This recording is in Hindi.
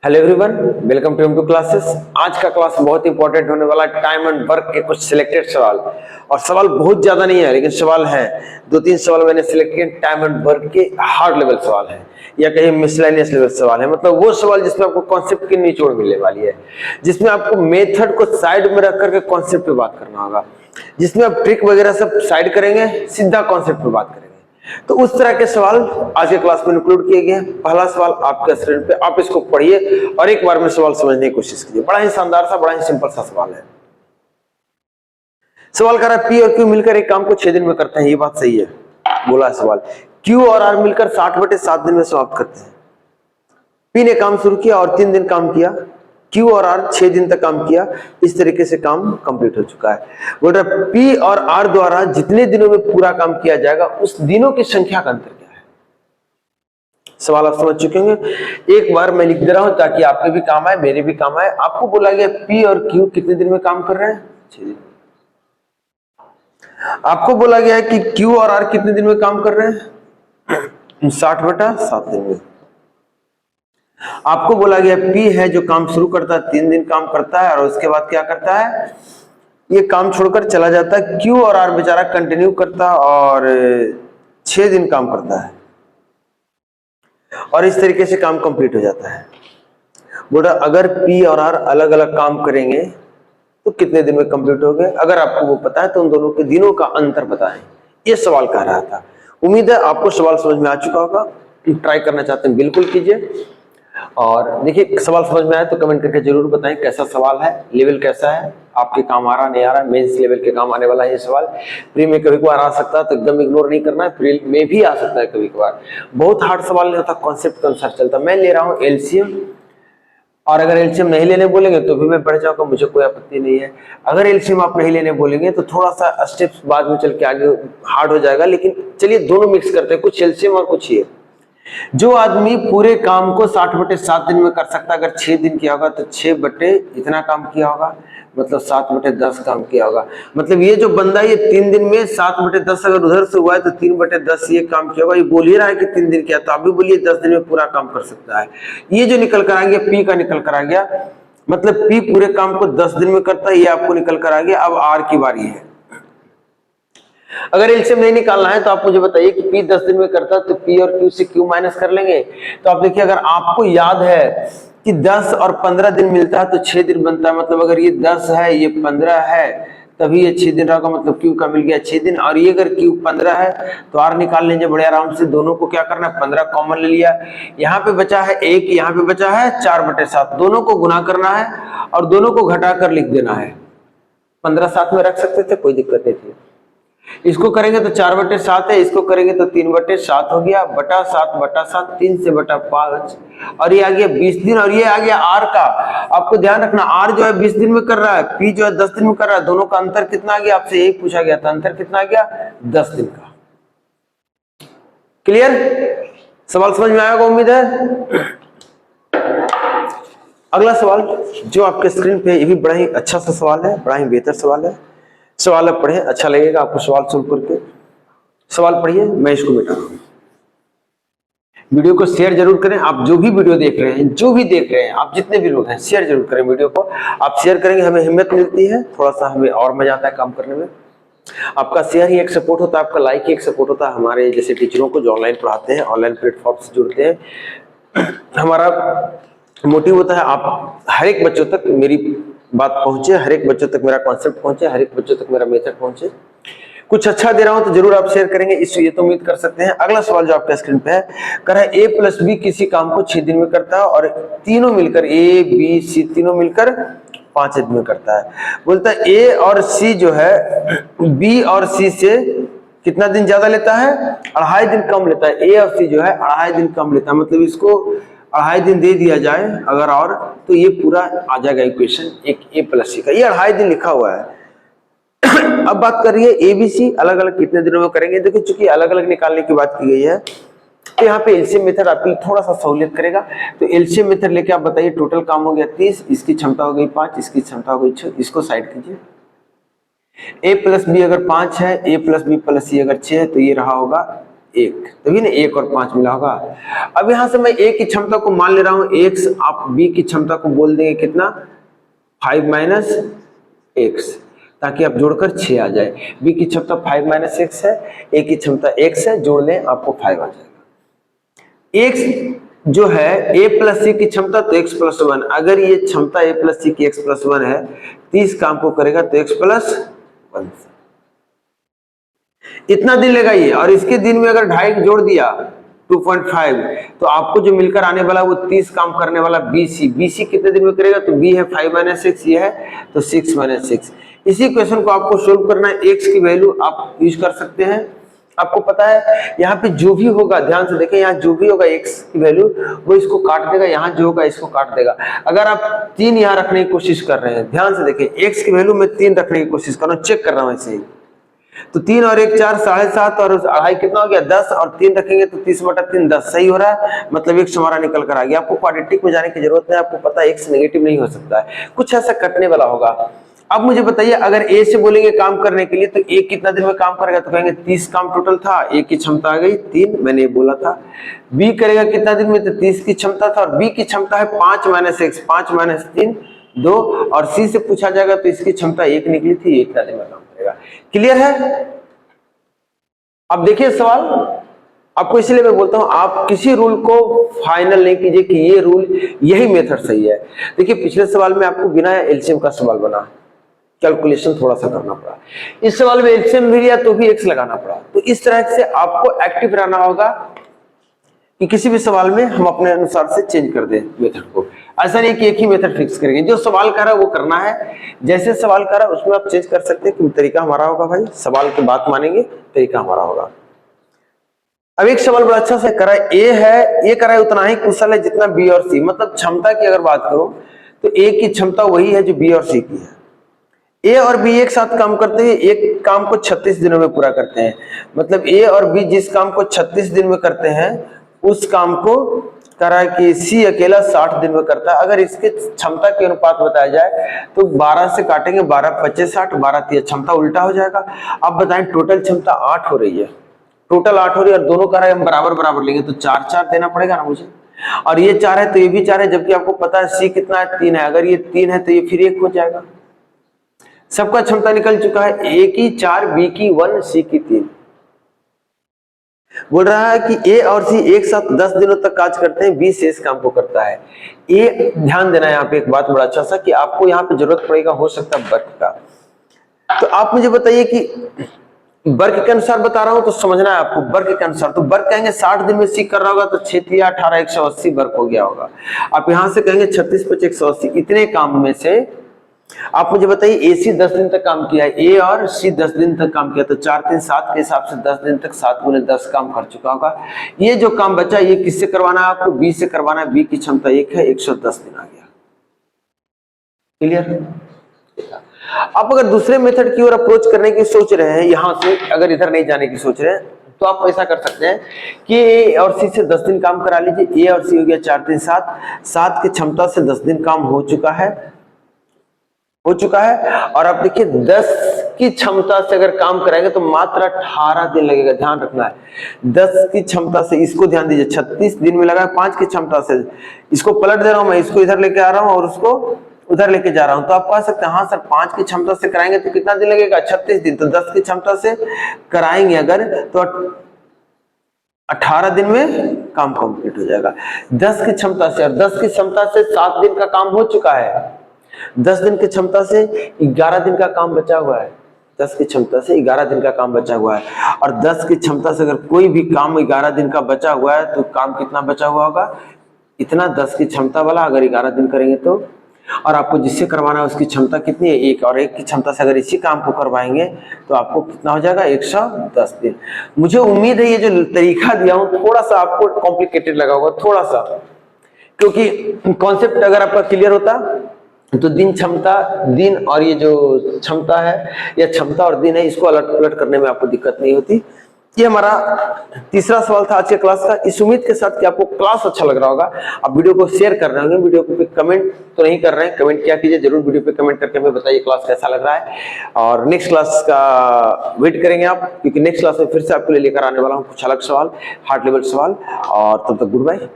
Hello everyone, welcome to classes. आज का क्लास बहुत इंपॉर्टेंट होने वाला है। टाइम एंड वर्क के कुछ सिलेक्टेड सवाल, और सवाल बहुत ज्यादा नहीं है लेकिन सवाल है। दो तीन सवाल मैंने सिलेक्ट किए। टाइम एंड वर्क के हार्ड लेवल सवाल है या कहीं मिसलेनियस लेवल सवाल है, मतलब वो सवाल जिसमें आपको कॉन्सेप्ट की निचोड़ मिलने वाली है, जिसमें आपको मेथड को साइड में रख करके कॉन्सेप्ट पे बात करना होगा, जिसमें आप ट्रिक वगैरह सब साइड करेंगे, सीधा कॉन्सेप्ट पे बात करेंगे। तो उस तरह के सवाल आज के क्लास में इंक्लूड किए गए हैं। पहला सवाल आपके स्क्रीन पे, आप इसको पढ़िए और एक बार में सवाल समझने की कोशिश कीजिए। बड़ा ही शानदार सा, बड़ा ही सिंपल सा सवाल है। सवाल कर रहा है, पी और क्यू मिलकर एक काम को 6 दिन में करते हैं। ये बात सही है, बोला है सवाल। क्यू और आर मिलकर 60/7 दिन में समाप्त करते हैं। पी ने काम शुरू किया और 3 दिन काम किया, क्यू और आर 6 दिन तक काम किया। इस तरीके से काम कंप्लीट हो चुका है। बोल रहा पी और आर द्वारा जितने दिनों में पूरा काम किया जाएगा उस दिनों की संख्या का अंतर क्या है। सवाल आप समझ चुके होंगे। एक बार मैं लिख दे रहा हूं ताकि आपके भी काम आए, मेरे भी काम आए। आपको बोला गया पी और क्यू कितने दिन में काम कर रहे हैं? 6 दिन। आपको बोला गया है कि क्यू और आर कितने दिन में काम कर रहे हैं? 60/7 दिन में। आपको बोला गया पी है जो काम शुरू करता है, 3 दिन काम करता है और उसके बाद क्या करता है, ये काम छोड़कर चला जाता है। क्यू और आर बेचारा कंटिन्यू करता है और 6 दिन काम करता है और इस तरीके से काम कंप्लीट हो जाता है। बोला अगर पी और आर अलग अलग काम करेंगे तो कितने दिन में कंप्लीट हो गए? अगर आपको वो पता है तो उन दोनों के दिनों का अंतर बताएं। ये सवाल कह रहा था। उम्मीद है आपको सवाल समझ में आ चुका होगा। ट्राई करना चाहते हैं बिल्कुल कीजिए। और देखिए, सवाल समझ में आए तो कमेंट करके जरूर बताएं कैसा सवाल है, लेवल कैसा है, आपके काम आ रहा नहीं आ रहा। मेंस लेवल के काम आने वाला है ये सवाल। प्री में कभी कभार आ सकता है तो एकदम इग्नोर नहीं करना है। प्री में भी आ सकता है कभी कभार। बहुत हार्ड सवाल नहीं होता, कॉन्सेप्ट के अनुसार चलता। मैं ले रहा हूँ एलसीएम, और अगर एलसीएम नहीं लेने बोलेंगे तो भी मैं बढ़ जाऊंगा, मुझे कोई आपत्ति नहीं है। अगर एलसीएम आप नहीं लेने बोलेंगे तो थोड़ा सा स्टेप्स बाद में चल के आगे हार्ड हो जाएगा। लेकिन चलिए दोनों मिक्स करते हैं, कुछ एलसीएम और कुछ ये। जो आदमी पूरे काम को 60/7 दिन में कर सकता है, अगर 6 दिन किया होगा तो 6 बटे इतना काम किया होगा, मतलब 7/10 काम किया होगा। मतलब ये जो बंदा ये 3 दिन में 7/10 अगर उधर से हुआ है तो 3/10 ये काम किया होगा। ये बोल ही रहा है कि 3 दिन किया, तो आप भी बोलिए 10 दिन में पूरा काम कर सकता है। ये जो निकल कर आ गया, पी का निकल कर आ गया, मतलब पी पूरे काम को 10 दिन में करता है, ये आपको निकल कर आ गया। अब आर की बारी है। अगर एलसीएम नहीं निकालना है तो आप मुझे बताइए कि पी 10 दिन में करता है तो पी और क्यू से क्यू माइनस कर लेंगे। तो आप देखिए, अगर आपको याद है कि 10 और 15 दिन मिलता है तो 6 दिन बनता है। मतलब अगर ये 10 है, ये 15 है, तभी ये 6 दिन रहेगा। मतलब क्यू का मिल गया 6 दिन। और ये अगर क्यू 15 है तो आर निकाल लेंगे बड़े आराम से। दोनों को क्या करना है, 15 कॉमन ले लिया। यहाँ पे बचा है 1, यहाँ पे बचा है 4/7। दोनों को गुना करना है और दोनों को घटा कर लिख देना है। 15 साथ में रख सकते थे, कोई दिक्कत नहीं थी। इसको करेंगे तो 4/7 है, इसको करेंगे तो 3/7 हो गया, बटा 7/7, 3 से बटा 5, और ये आ गया 20 दिन। और ये आ गया आर का। आपको ध्यान रखना, आर जो है 20 दिन में कर रहा है, पी जो है 10 दिन में कर रहा है। दोनों का अंतर कितना आ गया, आपसे यही पूछा गया था, अंतर कितना आ गया, 10 दिन का। क्लियर? सवाल समझ में आएगा उम्मीद है। अगला सवाल जो आपके स्क्रीन पे, ये भी बड़ा ही अच्छा सा सवाल है, बड़ा ही बेहतर सवाल है। सवाल आप पढ़े, अच्छा लगेगा आपको सवाल सुन करके। सवाल पढ़िए, मैं इसको मिटा रहा हूं। वीडियो को शेयर जरूर करें। आप जो भी वीडियो देख रहे हैं, जो भी देख रहे हैं, आप जितने भी लोग हैं, शेयर जरूर करें वीडियो को। आप शेयर करेंगे, हमें हिम्मत मिलती है, थोड़ा सा हमें और मजा आता है काम करने में। आपका शेयर ही एक सपोर्ट होता है, आपका लाइक ही एक सपोर्ट होता है हमारे जैसे टीचरों को जो ऑनलाइन पढ़ाते हैं, ऑनलाइन प्लेटफॉर्म से जुड़ते हैं। हमारा मोटिव होता है आप हर एक बच्चों तक मेरी बात पहुंचे, हर एक बच्चों तक मेरा कॉन्सेप्ट पहुंचे, हर एक बच्चों तक मेरा मेथड पहुंचे। कुछ अच्छा दे रहा हूं तो जरूर आप शेयर करेंगे, इससे ये तो उम्मीद कर सकते हैं। अगला सवाल जो आपके स्क्रीन पे है, कर है ए प्लस बी किसी काम को 6 दिन में करता है और तीनों मिलकर, ए बी सी तीनों मिलकर 5 दिन में करता है। बोलता है ए और सी जो है बी और सी से कितना दिन ज्यादा लेता है, 2.5 दिन कम लेता है। ए और सी जो है 2.5 दिन कम लेता है। मतलब इसको 2.5 दिन दे दिया जाए अगर, और तो ये पूरा आ जाएगा इक्वेशन एक ए प्लस सी का। ये 2.5 दिन लिखा हुआ है। अब बात कर रही है ए बी सी अलग अलग कितने दिनों में करेंगे। देखिए, चूंकि अलग अलग निकालने की बात की गई है तो यहाँ पे एलसीएम मेथड आपके लिए थोड़ा सा सहूलियत करेगा। तो एलसीएम मेथड लेके आप बताइए, टोटल काम हो गया 30, इसकी क्षमता हो गई 5, इसकी क्षमता हो गई 6, इसको साइड कीजिए। ए प्लस बी अगर 5 है, ए प्लस बी प्लस सी अगर 6 है तो ये रहा होगा 1, तभी ना 1 और 5 मिला होगा। अब यहां से मैं A की क्षमता को मान ले रहा हूं x, आप B की क्षमता को बोल देंगे कितना 5 माइनस x, ताकि आप जोड़कर 6 आ जाए। B की क्षमता 5 माइनस x है, A की क्षमता x है, जोड़ लें आपको 5 आ जाएगा। x जो है a प्लस सी की क्षमता तो x प्लस 1, अगर ये क्षमता a प्लस सी की x प्लस 1 है, 30 काम को करेगा तो x प्लस 1, इतना दिन लेगा ये। और इसके दिन में अगर 2.5 जोड़ दिया 2.5, तो आपको जो मिलकर आने वाला वो 30 काम करने वाला BC कितने दिन में करेगा, तो B है 5 माइनस 6, ये है तो 6 माइनस 6। इसी क्वेश्चन को आपको सोल्व करना है, x की वैल्यू आप यूज कर सकते हैं। आपको पता है यहाँ पे जो भी होगा, ध्यान से देखें, यहाँ जो भी होगा x की वैल्यू वो इसको काट देगा, यहाँ जो होगा इसको काट देगा। अगर आप 3 यहाँ रखने की कोशिश कर रहे हैं, ध्यान से देखें, x की वैल्यू मैं 3 रखने की कोशिश कर रहा हूँ, चेक कर रहा हूँ ऐसे ही, तो 3 और 1 4, 7.5 और 2.5 कितना हो गया 10, और 3 रखेंगे तो 30/3 10, सही हो रहा है, मतलब x हमारा निकल कर आ गया। आपको क्वाड्रेटिक में जाने की जरूरत नहीं, आपको पता है x नेगेटिव नहीं हो सकता है, कुछ ऐसा कटने वाला होगा। अब मुझे बताइए, अगर A से बोलेंगे काम करने के लिए तो A कितना दिन में काम करेगा, तो कहेंगे 30 काम टोटल था, A की क्षमता आ गई 3, मैंने ये बोला था। B करेगा कितना दिन में, तो 30 की क्षमता था, और B की क्षमता है 5 माइनस 1, 5 माइनस 3 2, और C से पूछा जाएगा तो इसकी क्षमता 1 निकली थी, 1 दिन में काम करेगा। क्लियर है? अब देखिए सवाल, आपको इसलिए मैं बोलता हूं आप किसी रूल को फाइनल नहीं कीजिए कि ये रूल यही मेथड सही है। देखिए पिछले सवाल में आपको बिना एलसीएम का सवाल बना, कैलकुलेशन थोड़ा सा करना पड़ा, इस सवाल में एलसीएम भी लिया तो भी x लगाना पड़ा। तो इस तरह से आपको एक्टिव रहना होगा कि किसी भी सवाल में हम अपने अनुसार से चेंज कर दें मेथड को। ऐसा नहीं कि एक ही मेथड फिक्स करेंगे, जो सवाल कर रहा है वो करना है, जैसे सवाल कर रहा है उसमें आप चेंज कर सकते हैं कि तरीका हमारा होगा, भाई सवाल की बात मानेंगे तरीका हमारा होगा। अब एक सवाल बड़ा अच्छा से करा ए है, ए करा है उतना ही कुशल है जितना बी और सी, मतलब क्षमता की अगर बात करो तो ए की क्षमता वही है जो बी और सी की है। ए और बी एक साथ काम करते हैं, एक काम को 36 दिनों में पूरा करते हैं, मतलब ए और बी जिस काम को 36 दिन में करते हैं उस काम को करा कि सी अकेला 60 दिन में करता है। अगर इसके क्षमता के अनुपात बताया जाए तो 12 से काटेंगे, 12 25 60, 12 30, क्षमता उल्टा हो जाएगा। अब बताएं टोटल क्षमता 8 हो रही है, टोटल 8 हो रही है, और दोनों का हम बराबर बराबर लेंगे तो 4 4 देना पड़ेगा ना मुझे, और ये 4 है तो ये भी 4 है, जबकि आपको पता है सी कितना है 3 है, अगर ये 3 है तो ये फिर 1 हो जाएगा। सबका क्षमता निकल चुका है, ए की 4, बी की 1, सी की 3। बोल रहा है कि ए और सी एक साथ 10 दिनों तक काज करते हैं, बी शेष काम को करता है। ए ध्यान देना है यहाँ पे एक बात बड़ा अच्छा सा कि आपको यहाँ पे जरूरत पड़ेगा हो सकता है वर्क का, तो आप मुझे बताइए कि वर्क के अनुसार बता रहा हूं तो समझना है आपको वर्क के अनुसार। तो वर्क कहेंगे 60 दिन में सी कर रहा होगा तो 6 × 18 180 वर्क हो गया होगा। आप यहां से कहेंगे 36 × 5 180, इतने काम में से आप मुझे बताइए ए सी 10 दिन तक काम किया है, ए और सी 10 दिन तक काम किया, तो 4 3 7 के हिसाब से 10 दिन तक 7 × 10 काम कर चुका होगा। ये जो काम बचा ये किससे करवाना है आपको, बी से करवाना है, बी की क्षमता 1 है, 110 दिन आ गया। क्लियर? आप अगर दूसरे मेथड की ओर अप्रोच करने की सोच रहे हैं, यहां से अगर इधर नहीं जाने की सोच रहे हैं, तो आप ऐसा कर सकते हैं कि ए और सी से 10 दिन काम करा लीजिए। ए और सी हो गया 4 3 7, 7 की क्षमता से 10 दिन काम हो चुका है, और आप देखिए 10 की क्षमता से अगर काम कराएंगे तो मात्र 18 दिन लगेगा। ध्यान रखना है 10 की क्षमता से, इसको ध्यान दीजिए 36 दिन में लगा, 5 की क्षमता से इसको पलट दे रहा हूं मैं, इसको इधर लेके आ रहा हूं और उसको उधर लेके जा रहा हूं, तो आप कह सकते हैं हाँ सर 5 की क्षमता से कराएंगे तो कितना दिन लगेगा 36 दिन, तो 10 की क्षमता से कराएंगे अगर तो 18 दिन में काम कंप्लीट हो जाएगा 10 की क्षमता से। और 10 की क्षमता से 7 दिन का काम हो चुका है, 10 दिन की क्षमता से 11 दिन का काम बचा हुआ है, 10 की क्षमता से 11 दिन का काम बचा हुआ है। और 10 की क्षमता से अगर कोई भी काम 11 दिन का बचा हुआ है तो काम कितना बचा हुआ होगा, इतना 10 की क्षमता वाला अगर 11 दिन करेंगे तो, और आपको जिससे करवाना है उसकी क्षमता कितनी है 1, और 1 की क्षमता से अगर इसी काम को करवाएंगे तो आपको कितना हो जाएगा 110 दिन। मुझे उम्मीद है ये जो तरीका दिया हूं थोड़ा सा आपको कॉम्प्लिकेटेड लगा होगा थोड़ा सा, क्योंकि कॉन्सेप्ट अगर आपका क्लियर होता तो दिन क्षमता दिन और ये जो क्षमता है या क्षमता और दिन है इसको अलट पलट करने में आपको दिक्कत नहीं होती। ये हमारा तीसरा सवाल था आज के क्लास का। इस उम्मीद के साथ कि आपको क्लास अच्छा लग रहा होगा। आप वीडियो को शेयर कर रहे होंगे, वीडियो पे कमेंट तो नहीं कर रहे हैं, कमेंट क्या कीजिए जरूर, वीडियो पे कमेंट करके हमें बताइए क्लास कैसा लग रहा है। और नेक्स्ट क्लास का वेट करेंगे आप, क्योंकि नेक्स्ट क्लास में फिर से आपके लिए लेकर आने वाला हूँ कुछ अलग सवाल, हार्ट लेवल सवाल। और तब तक गुड बाय।